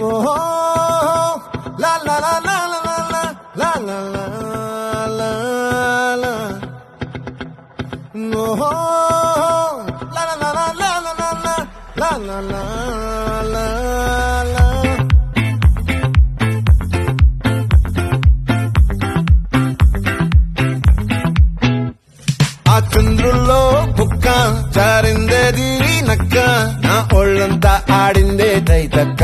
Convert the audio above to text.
ఓహో లా లా లా లా లా లా లా లా లా లా ఓహో లా లా లా లా లా లా లా లా లా లా లా ఆ చంద్రుల్లో బుక్క జారిందేది నక్క నా ఒళ్ళంతా ఆడిందే తైతక్క